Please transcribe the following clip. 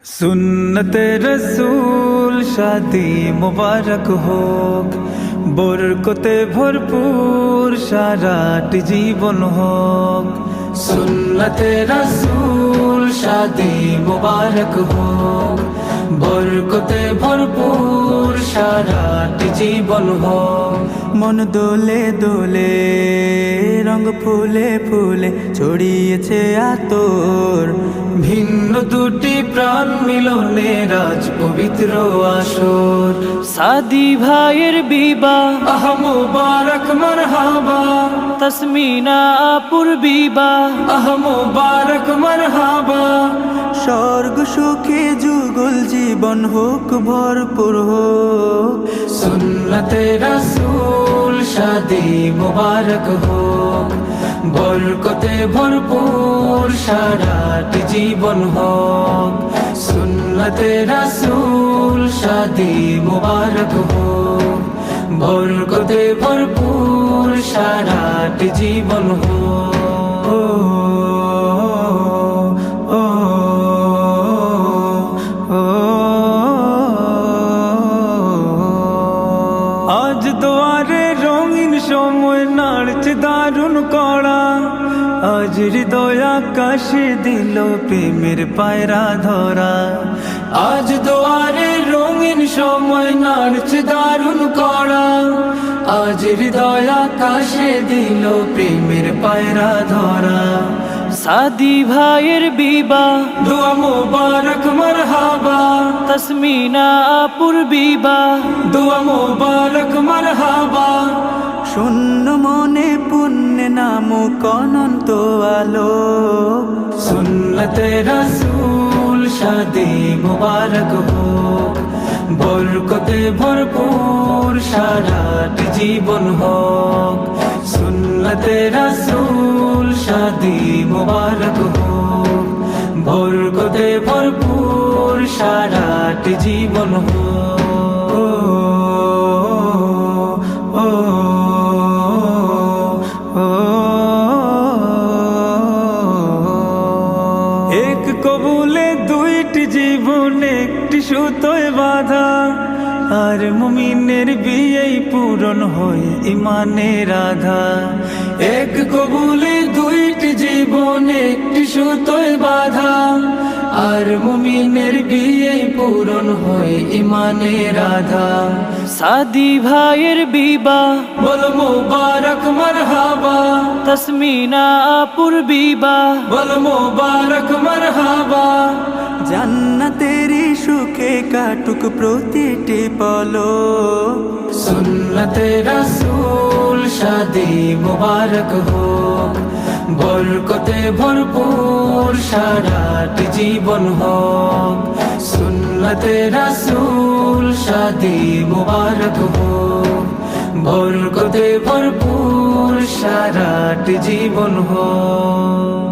सुन्नत रसूल शादी मुबारक होक, बरकते भरपूर साराट जीवन होक। सुन्नत रसूल शादी मुबारक होक, बरकते भरपूर साराट जीवन होक। मन দোলে দোলে রঙ ফুলে ফুলে ছড়িয়েছে আতর, ভিন্ন দুটি প্রাণ মিলনে রাজ পবিত্র আসর। সাদি ভাইয়ের বিবাহ আহ মুবারক মারহাবা, তসমিনা আপুর বিবাহ আহ মুবারক মারহাবা। স্বর্গ সুখে যুগল জীবন হোক ভরপুর হোক। সুন্নতে রাসূল শাদি মুবারক হোক, বরকতে ভরপুর সারাট জীবন হোক। সুন্নতে রাসূল শাদি মুবারক হোক, বরকতে ভরপুর সারাট জীবন হোক। আজ দুয়ারে রঙিন সময় নাড়ছে দারুণ কড়া, আজ হৃদয় আকাশে দিল প্রেমের পায়রা ধরা। আজ দুয়ারে রঙিন সময় নাড়ছে দারুণ কড়া, আজ হৃদয় আকাশে দিল প্রেমের পায়রা ধরা। সাদি ভাইয়ের বিবাহ দোয়া মুবারক মারহাবা, তসমিনা আপুর বিবাহ দোয়া মুবারক মারহাবা। শূন্য মনে পুণ্যে নামক অনন্ত আলো। সুন্নতে রাসূল শাদি মুবারক হোক, বরকতে ভরপুর সারাট জীবন হোক। সুন্নতে রাসূল শাদি মুবারক হোক, বরকতে ভরপুর সারাট জীবন হোক। এক কবুলে দুইটি জীবন একটি সুতোয় বাঁধা, আর মুমিনের বিয়েই পূরণ হয় ইমানের আধা। এক কবুলে দুইটি জীবন একটি সুতোয় বাঁধা, আর মুমিনের বিয়েই পূরণ হয় ইমানের আধা। সাদি ভাইয়ের বিবাহ বলো মুবারক মারহাবা, তসমিনা আপুর বিবাহ বলো মুবারক মারহাবা। জান্নাতেরি সুখে কাটুক প্রতিটি পলক। সুন্নতে রাসূল শাদি মুবারক হোক, বরকতে ভরপুর সারাট জীবন হোক। সুন্নতে রাসূল শাদি মুবারক হোক, বরকতে ভরপুর সারাট জীবন হোক।